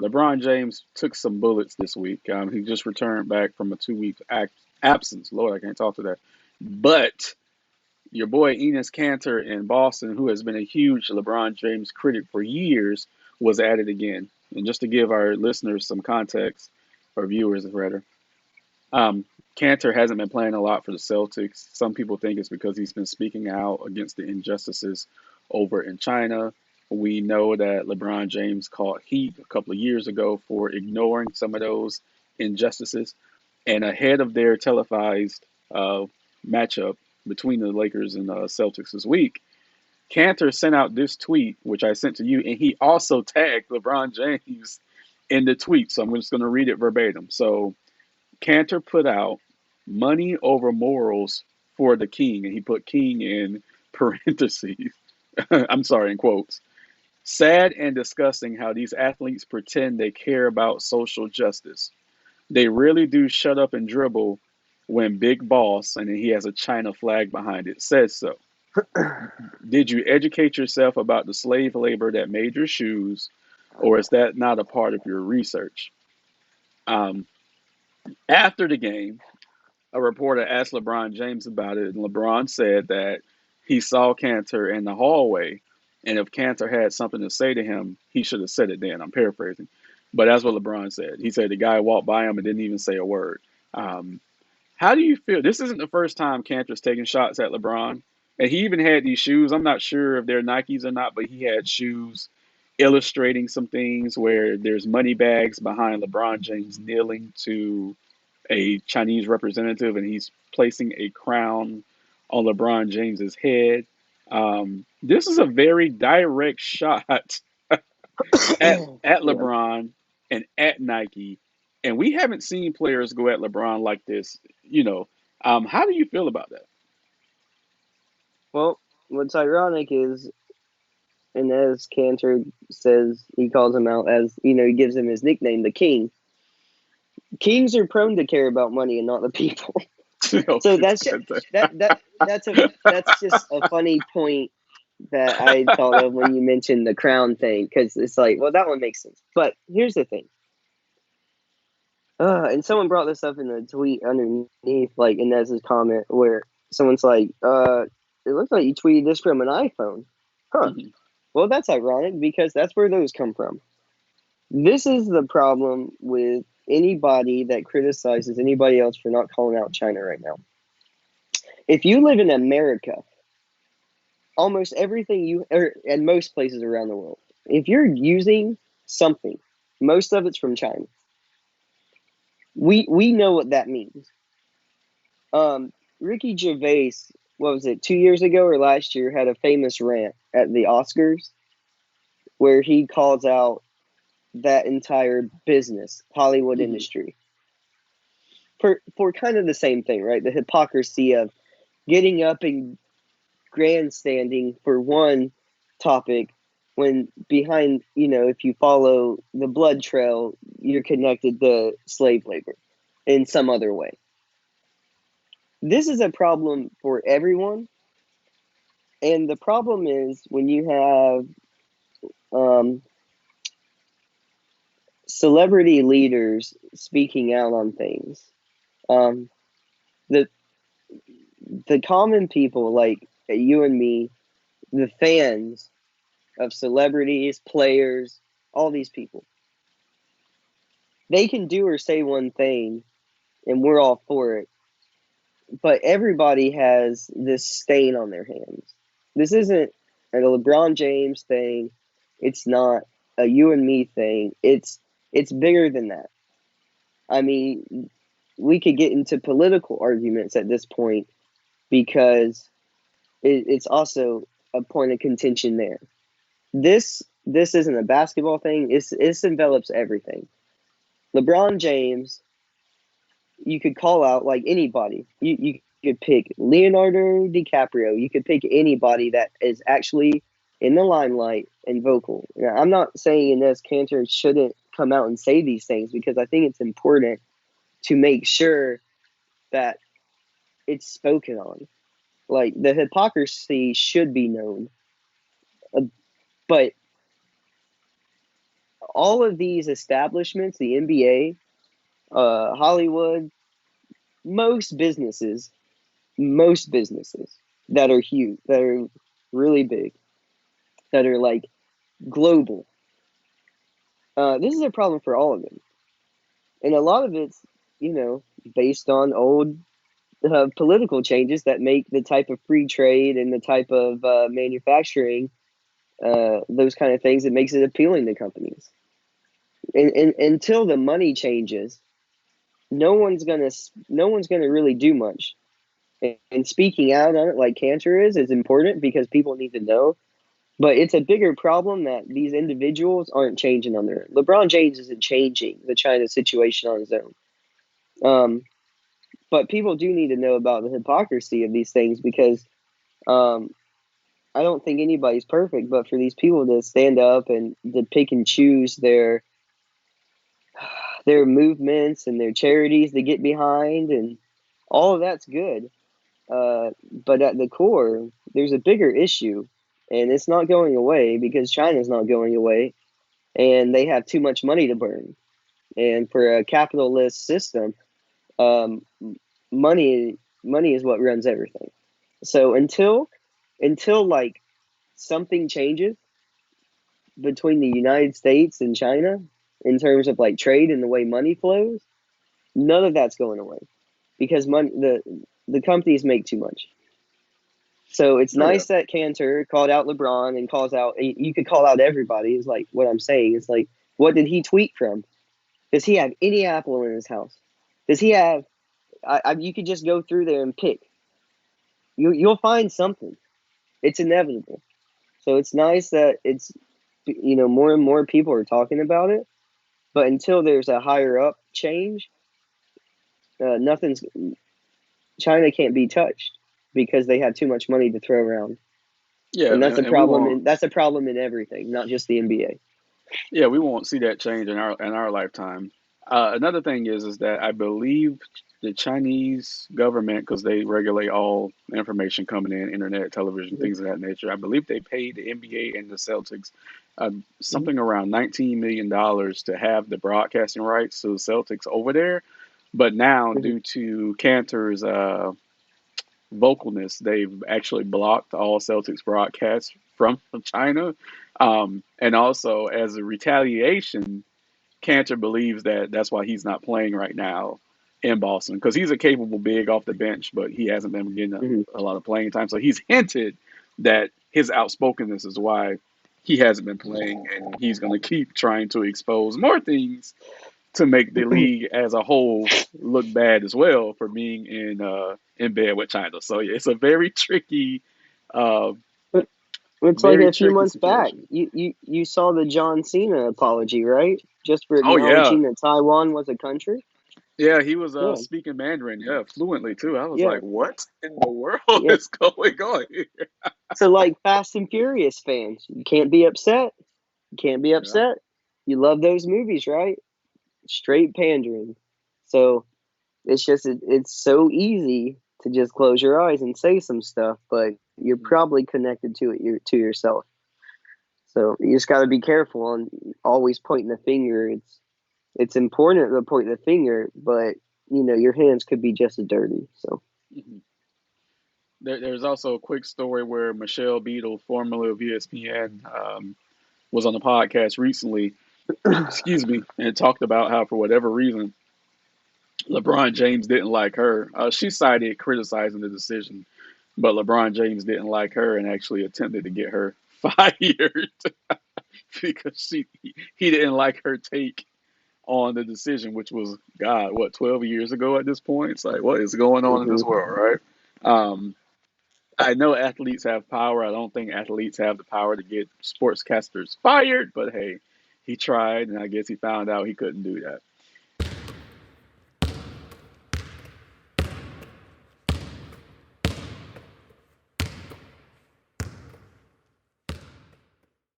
LeBron James took some bullets this week. He just returned back from a 2 week absence. Lord, I can't talk to that. But your boy Enes Kanter in Boston, who has been a huge LeBron James critic for years, was at it again. And just to give our listeners some context, or viewers rather, um, Kanter hasn't been playing a lot for the Celtics. Some people think it's because he's been speaking out against the injustices over in China. We know that LeBron James caught heat a couple of years ago for ignoring some of those injustices. And ahead of their televised matchup between the Lakers and the Celtics this week, Cantor sent out this tweet, which I sent to you, and he also tagged LeBron James in the tweet. So I'm just going to read it verbatim. So Cantor put out money over morals for the king, and he put king in parentheses. I'm sorry, in quotes. Sad and disgusting how these athletes pretend they care about social justice. They really do shut up and dribble when Big Boss, and then he has a China flag behind it, says so. Did you educate yourself about the slave labor that made your shoes, or is that not a part of your research? Um, After the game, a reporter asked LeBron James about it, and LeBron said that he saw Cantor in the hallway, and if Cantor had something to say to him, he should have said it then. I'm paraphrasing, but that's what LeBron said. He said the guy walked by him and didn't even say a word. Um, how do you feel? This isn't the first time Cantor's taking shots at LeBron, and he even had these shoes. I'm not sure if they're Nikes or not, but he had shoes illustrating some things where there's money bags behind LeBron James kneeling to a Chinese representative, and he's placing a crown on LeBron James's head. This is a very direct shot at Yeah. LeBron and at Nike, and we haven't seen players go at LeBron like this. How do you feel about that? Well, what's ironic is Enes Kanter says he calls him out as he gives him his nickname, the King. Kings are prone to care about money and not the people. So Okay, that's just, that's just a funny point that I thought of when you mentioned the crown thing, because it's like, well, that one makes sense. But here's the thing. And someone brought this up in the tweet underneath, like Inez's comment, where someone's like, it looks like you tweeted this from an iPhone. Huh. Mhm. Well, that's ironic because that's where those come from. This is the problem with anybody that criticizes anybody else for not calling out China right now. If you live in America, almost everything and most places around the world, if you're using something, most of it's from China. We know what that means. Ricky Gervais, what was it, 2 years ago or last year, had a famous rant at the Oscars where he calls out that entire business, Hollywood Mhm. industry, for kind of the same thing, right? The hypocrisy of getting up and grandstanding for one topic when behind, if you follow the blood trail, you're connected to slave labor in some other way. This is a problem for everyone. And the problem is when you have um, celebrity leaders speaking out on things, um, the the common people like you and me, the fans of celebrities, players, all these people, they can do or say one thing, and we're all for it. But everybody has this stain on their hands. This isn't a LeBron James thing. It's not a you and me thing. It's bigger than that. I mean, we could get into political arguments at this point because it's also a point of contention there. This isn't a basketball thing. This envelops everything. LeBron James, you could call out like anybody. You could pick Leonardo DiCaprio. You could pick anybody that is actually in the limelight and vocal. Now, I'm not saying Inez Cantor shouldn't come out and say these things because I think it's important to make sure that it's spoken on. Like the hypocrisy should be known, uh, but all of these establishments, the NBA, Hollywood, most businesses, most businesses that are huge, that are really big, that are like global. This is a problem for all of them, and a lot of it's based on old political changes that make the type of free trade and the type of manufacturing, those kind of things, that makes it appealing to companies. And until the money changes, no one's gonna really do much. And speaking out on it like Cantor is important because people need to know. But it's a bigger problem that these individuals aren't changing on their own. LeBron James isn't changing the China situation on his own. But people do need to know about the hypocrisy of these things because um, I don't think anybody's perfect. But for these people to stand up and to pick and choose their movements and their charities to get behind, and all of that's good. But at the core, there's a bigger issue, and it's not going away because China's not going away, and they have too much money to burn. And for a capitalist system, um, money money is what runs everything. So until like something changes between the United States and China in terms of like trade and the way money flows, none of that's going away because the companies make too much. So it's Oh yeah. nice that Cantor called out LeBron and calls out. You could call out everybody. Is like what I'm saying. It's like, what did he tweet from? Does he have any Apple in his house? Does he have? You could just go through there and pick. You'll find something. It's inevitable. So it's nice that it's more and more people are talking about it. But until there's a higher up change, nothing's China can't be touched because they have too much money to throw around. Yeah, And that's a and we problem. won't. That's a problem in everything, not just the NBA. Yeah, we won't see that change in our lifetime. Another thing is that I believe the Chinese government, because they regulate all information coming in, internet, television, Hmm. things of that nature. I believe they paid the NBA and the Celtics Hmm. something around $19 million to have the broadcasting rights to the Celtics over there. But now, Hmm. due to Cantor's vocalness, they've actually blocked all Celtics broadcasts from China. And also, as a retaliation, Cantor believes that that's why he's not playing right now in Boston because he's a capable big off the bench, but he hasn't been getting Hmm. a lot of playing time. So he's hinted that his outspokenness is why he hasn't been playing, and he's going to keep trying to expose more things to make the league as a whole look bad as well for being in bed with China. So yeah, it's a uh, But it's like very a few tricky months back. situation. You saw the John Cena apology, right? Just for Oh yeah, acknowledging that Taiwan was a country. yeah, he was Yeah, speaking Mandarin, yeah, fluently too. I was yeah, like, what in the world yeah. is going on here? So like Fast and Furious fans, you can't be upset. You can't be Yeah. upset. You love those movies, right? Straight pandering. So it's just it's so easy to just close your eyes and say some stuff, but you're Mhm. probably connected to it to yourself. So you just got to be careful on always pointing the finger. It's important to point the finger, but your hands could be just as dirty. So Mhm. There's also a quick story where Michelle Beadle, formerly of ESPN, was on the podcast recently, excuse me, and talked about how for whatever reason LeBron James didn't like her. She cited criticizing the decision, but LeBron James didn't like her and actually attempted to get her fired because he didn't like her take on the decision, which was God, what 12 years ago at this point. It's like what is going on in this hmm world, right? Um, I know athletes have power. I don't think athletes have the power to get sportscasters fired, but hey, he tried, and I guess he found out he couldn't do that.